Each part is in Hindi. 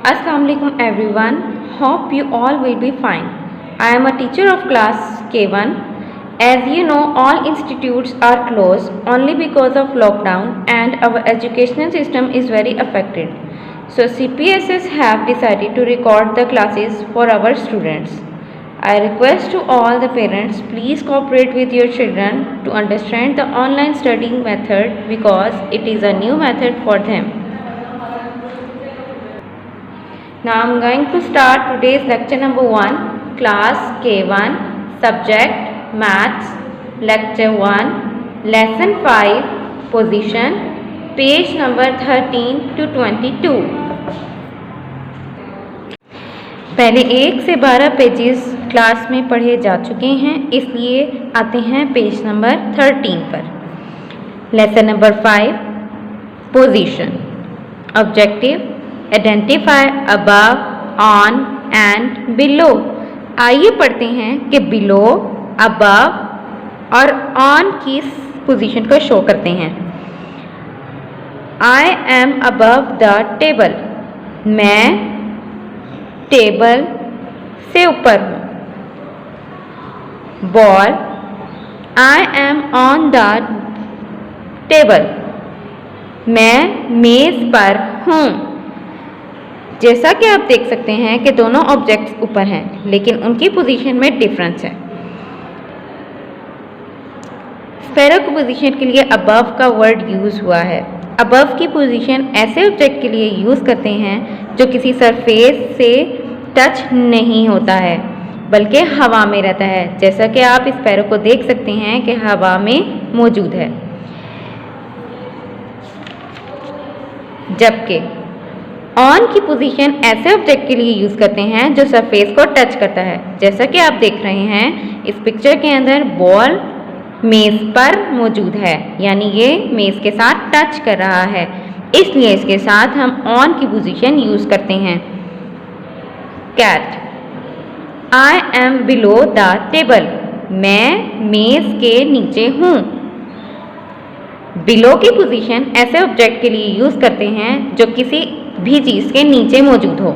Assalamu alaikum everyone. Hope you all will be fine. I am a teacher of class K1. As you know, all institutes are closed only because of lockdown and our educational system is very affected. So CPSS have decided to record the classes for our students. I request to all the parents, please cooperate with your children to understand the online studying method because it is a new method for them. Now I am going to start today's lecture number 1, class K1, subject maths, lecture 1, lesson 5, position, page number 13 to 22. पहले 1 से 12 पेजेस क्लास में पढ़े जा चुके हैं, इसलिए आते हैं पेज नंबर 13 पर। Lesson number 5, position. Objective, identify above, on and below. आइए पढ़ते हैं कि बिलो, अबव और ऑन की पोजीशन को शो करते हैं। I am above the table, मैं टेबल से ऊपर हूँ। Ball, I am on the table, मैं मेज पर हूँ। जैसा कि आप देख सकते हैं कि दोनों ऑब्जेक्ट्स ऊपर हैं, लेकिन उनकी पोजीशन में डिफरेंस है। स्पैरो की पोजीशन के लिए अबव का वर्ड यूज हुआ है। अबव की पोजीशन ऐसे ऑब्जेक्ट के लिए यूज करते हैं जो किसी सरफेस से टच नहीं होता है बल्कि हवा में रहता है, जैसा कि आप इस स्पैरो को देख सकते हैं कि हवा में मौजूद है। जबकि ऑन की पोजीशन ऐसे ऑब्जेक्ट के लिए यूज करते हैं जो सरफेस को टच करता है, जैसा कि आप देख रहे हैं इस पिक्चर के अंदर बॉल मेज पर मौजूद है, यानी ये मेज के साथ टच कर रहा है, इसलिए इसके साथ हम ऑन की पोजीशन यूज करते हैं। Cat, I am below the table, मैं मेज के नीचे हूँ। बिलो की पोजीशन ऐसे ऑब्जेक्ट के लिए यूज करते हैं जो किसी भी चीज के नीचे मौजूद हो।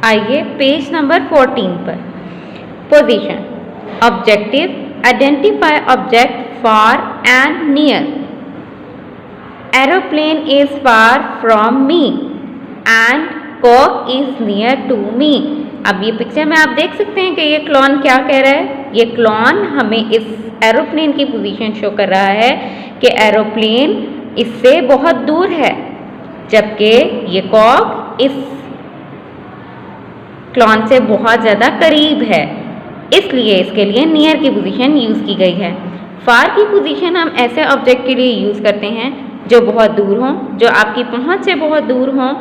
आइए पेज नंबर 14 पर। Position, objective, identify object far and near. Aeroplane is far from me and cock is near to me. अब ये पिक्चर में आप देख सकते हैं कि ये क्लॉन क्या कह रहा है। ये क्लॉन हमें इस एरोप्लेन की पोजीशन शो कर रहा है कि एरोप्लेन इससे बहुत दूर है, जबकि ये कॉक इस क्लॉन से बहुत ज़्यादा करीब है, इसलिए इसके लिए नियर की पोजीशन यूज़ की गई है। फार की पोजीशन हम ऐसे ऑब्जेक्ट के लिए यूज़ करते हैं जो बहुत दूर हों, जो आपकी पहुंच से बहुत दूर हों,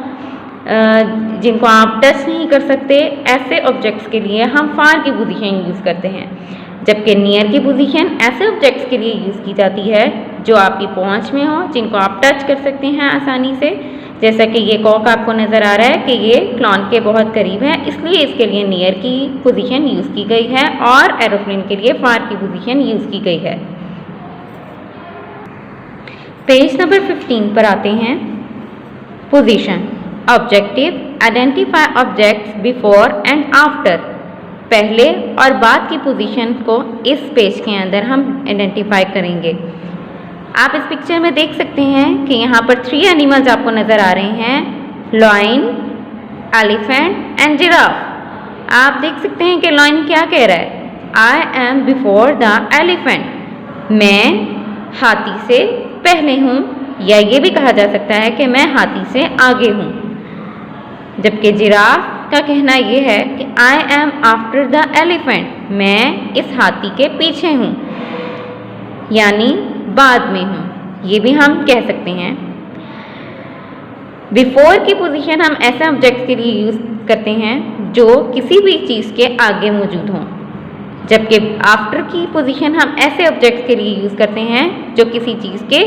जिनको आप टच नहीं कर सकते, ऐसे ऑब्जेक्ट्स के लिए हम फार की पोजीशन यूज़ करते हैं। जबकि नियर की पोजीशन ऐसे ऑब्जेक्ट्स के लिए यूज़ की जाती है जो आपकी पहुंच में हो, जिनको आप टच कर सकते हैं आसानी से, जैसा कि ये कॉक आपको नज़र आ रहा है कि ये क्लॉन के बहुत करीब है, इसलिए इसके लिए नियर की पोजीशन यूज़ की गई है और एरोप्लेन के लिए फार की पोजीशन यूज़ की गई है। पेज नंबर 15 पर आते हैं। Position, objective, identify objects before and after. पहले और बाद की पोजीशन को इस पेज के अंदर हम आइडेंटिफाई करेंगे। आप इस पिक्चर में देख सकते हैं कि यहाँ पर 3 एनिमल्स आपको नज़र आ रहे हैं, लॉयन, एलिफेंट एंड जिराफ। आप देख सकते हैं कि लॉयन क्या कह रहा है, I am before the elephant, मैं हाथी से पहले हूँ, या ये भी कहा जा सकता है कि मैं हाथी से आगे हूँ। जबकि जिराफ का कहना यह है कि I am after the elephant, मैं इस हाथी के पीछे हूँ, यानी बाद में हूँ, ये भी हम कह सकते हैं। बिफोर की पोजीशन हम ऐसे ऑब्जेक्ट के लिए यूज़ करते हैं जो किसी भी चीज़ के आगे मौजूद हों, जबकि आफ्टर की पोजीशन हम ऐसे ऑब्जेक्ट के लिए यूज़ करते हैं जो किसी चीज़ के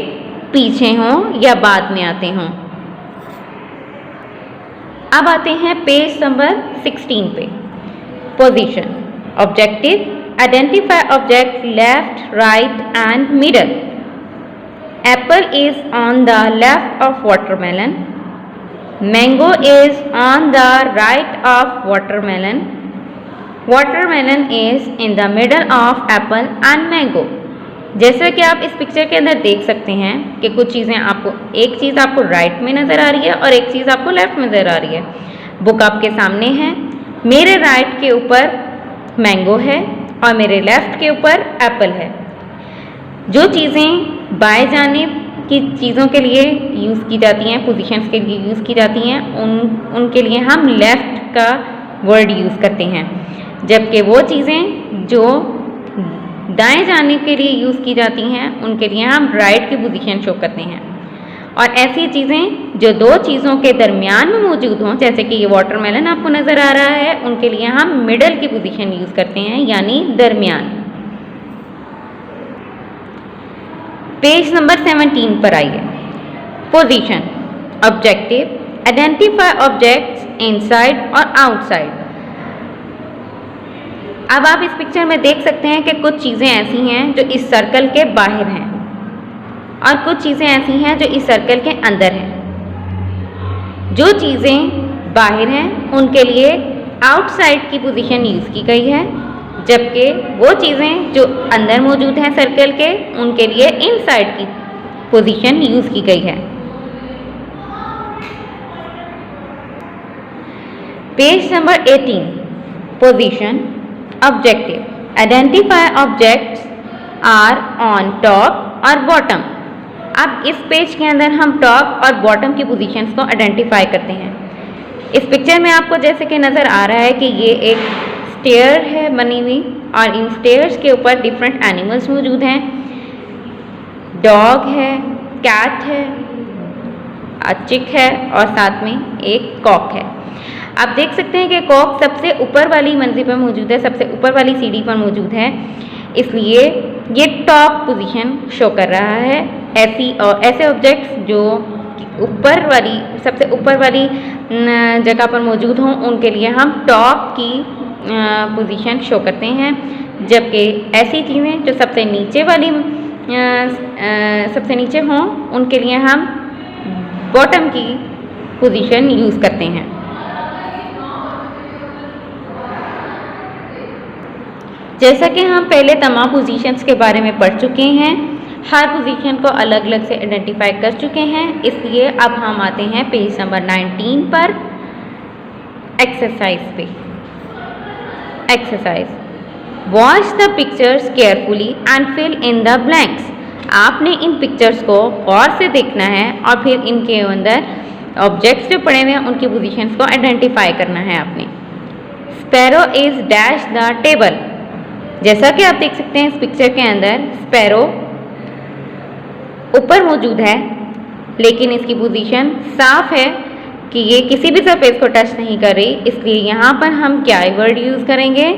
पीछे हों या बाद में आते हों। अब आते हैं पेज नंबर 16 पे। Position, objective, identify object left, right and middle. Apple is on the left of watermelon. Mango is on the right of watermelon. Watermelon is in the middle of apple and mango. जैसा कि आप इस पिक्चर के अंदर देख सकते हैं कि कुछ चीज़ें आपको, एक चीज़ आपको राइट में नज़र आ रही है और एक चीज़ आपको लेफ्ट में नज़र आ रही है। बुक आपके सामने है, मेरे राइट के ऊपर मैंगो है और मेरे लेफ्ट के ऊपर एप्पल है। जो चीज़ें बाएं जानिब की चीज़ों के लिए यूज़ की जाती हैं, पोजीशंस के लिए यूज़ की जाती हैं, उनके लिए हम लेफ़्ट का वर्ड यूज़ करते हैं, जबकि वो चीज़ें जो दाएं जानिब के लिए यूज़ की जाती हैं उनके लिए हम राइट की पोजीशन शो करते हैं। और ऐसी चीज़ें जो दो चीज़ों के दरमियान में मौजूद हों, जैसे कि ये वाटरमेलन आपको नज़र आ रहा है, उनके लिए हम मिडल की पोजीशन यूज़ करते हैं, यानी दरमियान। पेज नंबर 17 पर आइए। Position, objective, identify objects inside और आउटसाइड। अब आप इस पिक्चर में देख सकते हैं कि कुछ चीज़ें ऐसी हैं जो इस सर्कल के बाहर हैं और कुछ चीज़ें ऐसी हैं जो इस सर्कल के अंदर हैं। जो चीज़ें बाहर हैं उनके लिए आउटसाइड की पोजीशन यूज़ की गई है, जबकि वो चीज़ें जो अंदर मौजूद हैं सर्कल के, उनके लिए इनसाइड की पोजीशन यूज़ की गई है। Page number 18, position, objective, identify objects are on top और बॉटम। अब इस पेज के अंदर हम टॉप और बॉटम की पोजीशंस को आइडेंटिफाई करते हैं। इस पिक्चर में आपको जैसे कि नज़र आ रहा है कि ये एक स्टेयर है बनी हुई और इन स्टेयर्स के ऊपर डिफरेंट एनिमल्स मौजूद हैं। डॉग है, कैट है, चिक है और साथ में एक कॉक है। आप देख सकते हैं कि कॉक सबसे ऊपर वाली मंजिल पर मौजूद है, सबसे ऊपर वाली सीढ़ी पर मौजूद है, इसलिए ये टॉप पोजीशन शो कर रहा है। ऐसे ऑब्जेक्ट्स जो ऊपर वाली, सबसे ऊपर वाली जगह पर मौजूद हों उनके लिए हम टॉप की पोजीशन शो करते हैं, जबकि ऐसी चीज़ें जो सबसे नीचे वाली सबसे नीचे हों उनके लिए हम बॉटम की पोजीशन यूज़ करते हैं। जैसा कि हम पहले तमाम पोजीशंस के बारे में पढ़ चुके हैं, हर पोजीशन को अलग अलग से आइडेंटिफाई कर चुके हैं, इसलिए अब हम आते हैं पेज नंबर 19 पर एक्सरसाइज पे। Exercise, watch the pictures carefully and fill in the blanks. आपने इन पिक्चर्स को गौर से देखना है और फिर इनके अंदर ऑब्जेक्ट्स जो पड़े हुए हैं उनकी पोजीशंस को आइडेंटिफाई करना है आपने। Sparrow is dash the table. जैसा कि आप देख सकते हैं इस पिक्चर के अंदर स्पैरो ऊपर मौजूद है, लेकिन इसकी पोजीशन साफ है कि ये किसी भी सरफेस को टच नहीं कर रही, इसलिए यहाँ पर हम क्या वर्ड यूज़ करेंगे?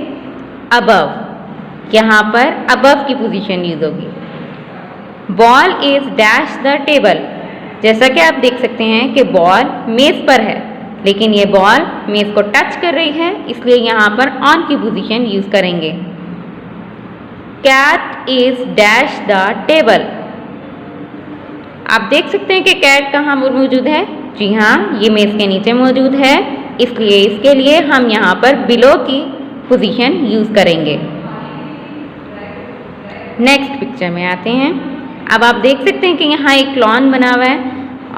अबव। यहाँ पर अबव की पोजीशन यूज़ होगी। Ball is dash the table. जैसा कि आप देख सकते हैं कि बॉल मेज़ पर है, लेकिन ये बॉल मेज़ को टच कर रही है, इसलिए यहाँ पर ऑन की पोजीशन यूज़ करेंगे। Cat is dash the table. आप देख सकते हैं कि कैट कहाँ मौजूद है? जी हाँ, ये मेज़ के नीचे मौजूद है, इसलिए इसके लिए हम यहाँ पर बिलो की पोजीशन यूज़ करेंगे। नेक्स्ट पिक्चर में आते हैं। अब आप देख सकते हैं कि यहाँ एक लॉन बना हुआ है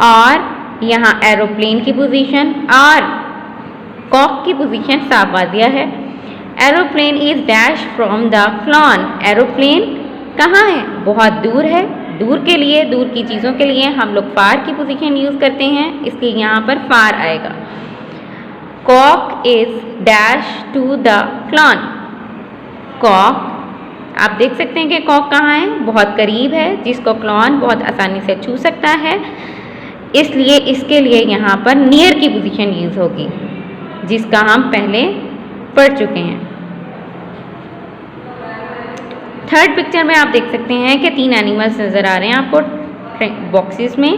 और यहाँ एरोप्लेन की पोजीशन और कॉक की पोजीशन साफ वाजिया है। Aeroplane is dash from the lawn. Aeroplane कहाँ है? बहुत दूर है। दूर के लिए, दूर की चीज़ों के लिए हम लोग फार की पोजीशन यूज़ करते हैं, इसलिए यहाँ पर फार आएगा। Cock is dash to the lawn. Cock, आप देख सकते हैं कि कॉक कहाँ है? बहुत करीब है, जिसको क्लॉन बहुत आसानी से छू सकता है, इसलिए इसके लिए यहाँ पर नियर की पोजीशन यूज़ होगी, जिसका हम पहले पढ़ चुके हैं। थर्ड पिक्चर में आप देख सकते हैं कि 3 एनिमल्स नज़र आ रहे हैं आपको बॉक्सेस में।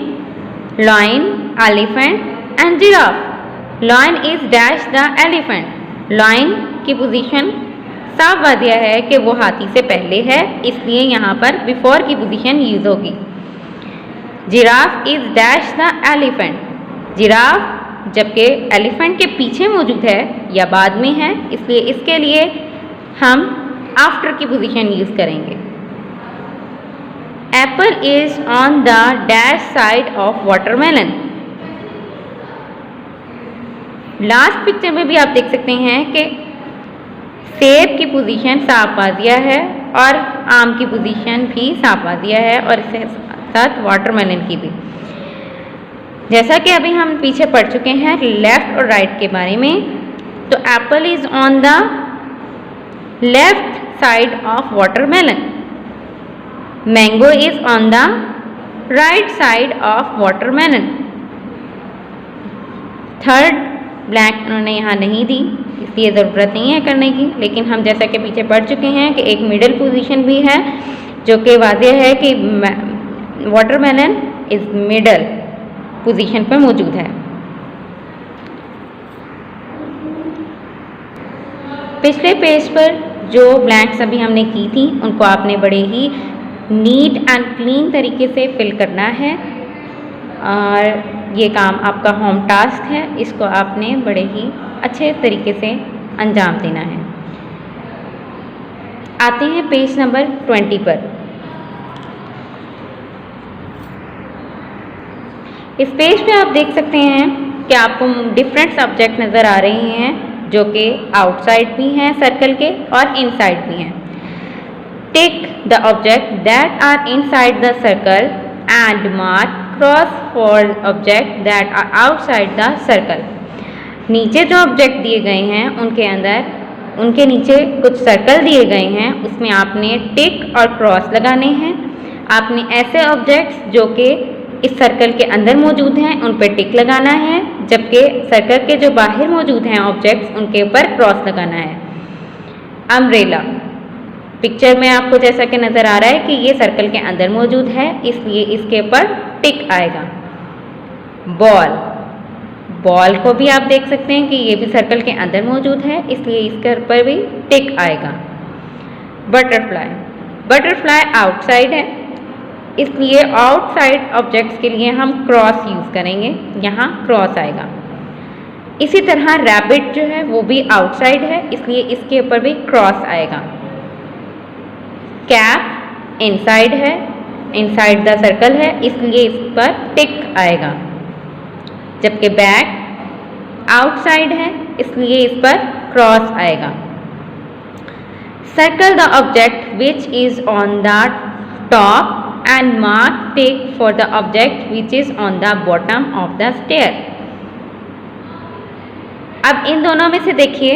Lion, elephant and giraffe. Lion is dash the elephant. Lion की पोजीशन साफ वादिया है कि वो हाथी से पहले है, इसलिए यहाँ पर बिफोर की पोजीशन यूज़ होगी। Giraffe is dash the elephant. Giraffe जबकि एलिफेंट के पीछे मौजूद है या बाद में है, इसलिए इसके लिए हम आफ्टर की पोजीशन यूज करेंगे। Apple is on the dash side of watermelon. Last picture में भी आप देख सकते हैं कि सेब की पोजीशन साफ वाजिया है और आम की पोजीशन भी साफ वाजिया है और इसके साथ वाटरमेलन की भी। जैसा कि अभी हम पीछे पढ़ चुके हैं लेफ्ट और राइट के बारे में, तो Apple is on the left side of watermelon, mango is on the right side of watermelon. Third blank उन्होंने यहाँ नहीं दी, इसलिए ज़रूरत नहीं है करने की, लेकिन हम जैसा कि पीछे पढ़ चुके हैं कि एक मिडिल पोजीशन भी है जो कि वाज़ेह है कि वाटरमेलन इज मिडल पोजीशन पर मौजूद है। पिछले पेज पर जो ब्लैंक्स अभी हमने की थी उनको आपने बड़े ही नीट एंड क्लीन तरीके से फिल करना है और ये काम आपका होम टास्क है, इसको आपने बड़े ही अच्छे तरीके से अंजाम देना है। आते हैं पेज नंबर 20 पर। इस पेज पे आप देख सकते हैं कि आपको डिफरेंट सब्जेक्ट नज़र आ रहे हैं जो कि आउटसाइड भी हैं सर्कल के और इनसाइड भी हैं। Tick the object that are inside the circle and mark cross for object that are outside the circle. नीचे जो ऑब्जेक्ट दिए गए हैं उनके नीचे कुछ सर्कल दिए गए हैं, उसमें आपने टिक और क्रॉस लगाने हैं। आपने ऐसे ऑब्जेक्ट्स जो कि इस सर्कल के अंदर मौजूद हैं उन पर टिक लगाना है, जबकि सर्कल के जो बाहर मौजूद हैं ऑब्जेक्ट्स उनके ऊपर क्रॉस लगाना है। अम्ब्रेला पिक्चर में आपको जैसा कि नज़र आ रहा है कि ये सर्कल के अंदर मौजूद है, इसलिए इसके ऊपर टिक आएगा। बॉल को भी आप देख सकते हैं कि ये भी सर्कल के अंदर मौजूद है, इसलिए इसके ऊपर भी टिक आएगा। बटरफ्लाई आउटसाइड है, इसलिए आउटसाइड ऑब्जेक्ट्स के लिए हम क्रॉस यूज़ करेंगे, यहाँ क्रॉस आएगा। इसी तरह रैबिट जो है वो भी आउटसाइड है, इसलिए इसके ऊपर भी क्रॉस आएगा। कैप इनसाइड है, इनसाइड द सर्कल है, इसलिए इस पर टिक आएगा। जबकि बैग आउटसाइड है, इसलिए इस पर क्रॉस आएगा। Circle the object which is on the top and mark tick for the object which is on the bottom of the stair. अब इन दोनों में से देखिए,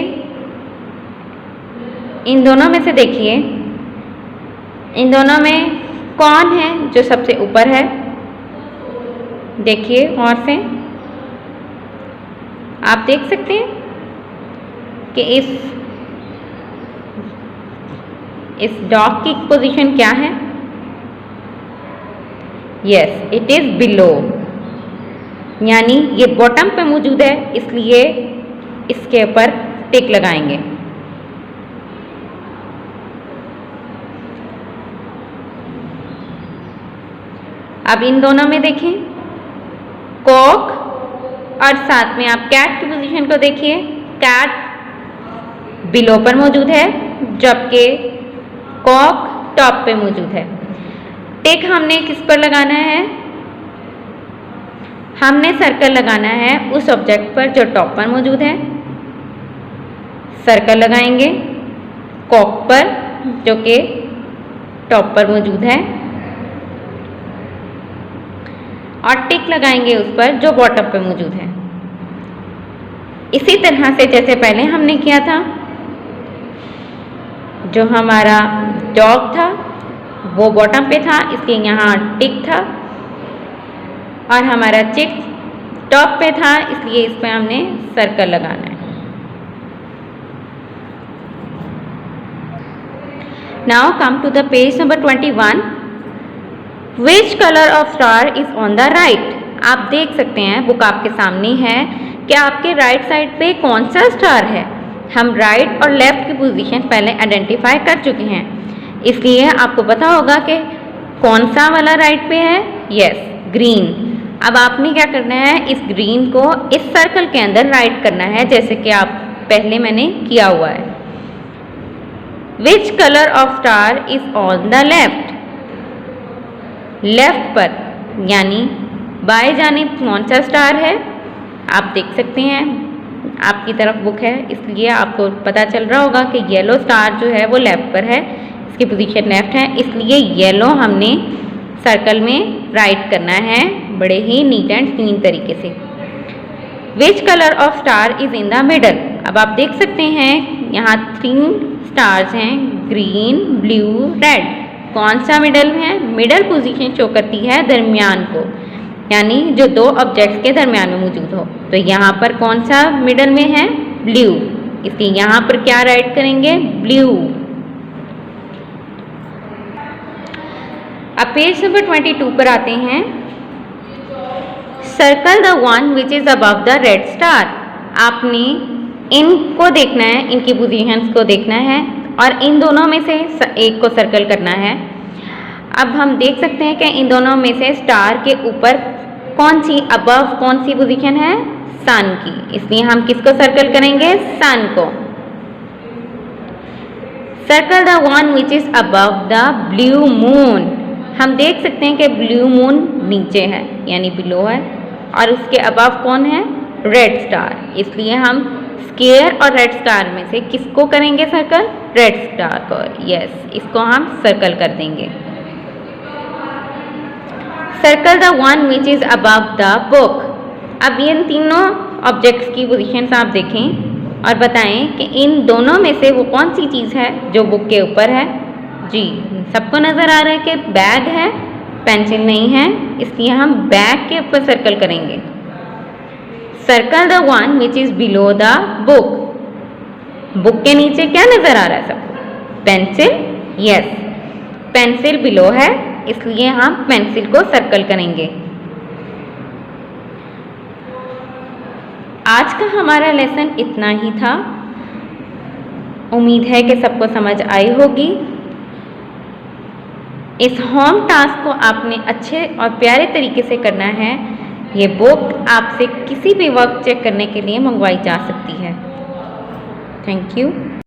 इन दोनों में कौन है जो सबसे ऊपर है? देखिए और से आप देख सकते हैं कि इस डॉग की पोजीशन क्या है? यस, इट इज बिलो, यानी ये बॉटम पे मौजूद है, इसलिए इसके ऊपर टिक लगाएंगे। अब इन दोनों में देखें, कॉक और साथ में आप कैट की पोजीशन को देखिए। कैट बिलो पर मौजूद है, जबकि कॉक टॉप पे मौजूद है। टिक हमने किस पर लगाना है? हमने सर्कल लगाना है उस ऑब्जेक्ट पर जो टॉप पर मौजूद है। सर्कल लगाएंगे कॉक पर जो कि टॉप पर मौजूद है, और टिक लगाएंगे उस पर जो बॉटम पे मौजूद है। इसी तरह से जैसे पहले हमने किया था, जो हमारा डॉग था वो बॉटम पे था, इसलिए यहाँ टिक था, और हमारा चिक टॉप पे था, इसलिए इस पर हमने सर्कल लगाना है। Now come to the page number 21। Which colour of star is on the right? आप देख सकते हैं, बुक आपके सामने है कि आपके राइट साइड पे कौन सा स्टार है। हम राइट और लेफ्ट की पोजीशन पहले आइडेंटिफाई कर चुके हैं, इसलिए आपको पता होगा कि कौन सा वाला राइट पे है। Yes, green. अब आपने क्या करना है, इस ग्रीन को इस सर्कल के अंदर राइट करना है, जैसे कि आप पहले मैंने किया हुआ है। विच colour of star is on the left? Left पर यानी बाएं जानिब कौन सा स्टार है? आप देख सकते हैं, आपकी तरफ बुक है इसलिए आपको पता चल रहा होगा कि येलो स्टार जो है वो लेफ्ट पर है, इसकी पोजीशन लेफ्ट है, इसलिए येलो हमने सर्कल में राइट करना है बड़े ही नीट एंड क्लीन तरीके से। विच colour of star is in the middle? अब आप देख सकते हैं यहाँ 3 स्टार्स हैं, ग्रीन, ब्लू, रेड। कौन सा मिडल है? मिडल पोजीशन शो करती है दरमियान को, यानी जो 2 ऑब्जेक्ट्स के दरमियान में मौजूद हो। तो यहाँ पर कौन सा मिडल में है? ब्लू, इसलिए यहाँ पर क्या राइट करेंगे? ब्लू। अब पेज नंबर 22 पर आते हैं। Circle the one which is above the red star. आपने इनको देखना है, इनकी पोजीशंस को देखना है और इन दोनों में से एक को सर्कल करना है। अब हम देख सकते हैं कि इन दोनों में से स्टार के ऊपर कौन सी अबव कौन सी पोजीशन है? सन की, इसलिए हम किसको सर्कल करेंगे? सन को। Circle the one which is above the blue moon. हम देख सकते हैं कि ब्लू मून नीचे है यानी बिलो है और उसके अबव कौन है? रेड स्टार, इसलिए हम स्क्वायर और रेड स्टार में से किसको करेंगे सर्कल? रेड स्टार को। यस, इसको हम सर्कल कर देंगे। Circle the one which is above the book. अब इन तीनों ऑब्जेक्ट्स की पोजीशंस आप देखें और बताएं कि इन दोनों में से वो कौन सी चीज़ है जो बुक के ऊपर है। जी, सबको नज़र आ रहा है कि बैग है, पेंसिल नहीं है, इसलिए हम बैग के ऊपर सर्कल करेंगे। Circle the one which is below the book. Book के नीचे क्या नजर आ रहा है सबको? पेंसिल। यस, पेंसिल बिलो है, इसलिए हम पेंसिल को सर्कल करेंगे। आज का हमारा लेसन इतना ही था। उम्मीद है कि सबको समझ आई होगी। इस होम टास्क को आपने अच्छे और प्यारे तरीके से करना है। ये बुक आपसे किसी भी वक्त चेक करने के लिए मंगवाई जा सकती है। Thank you.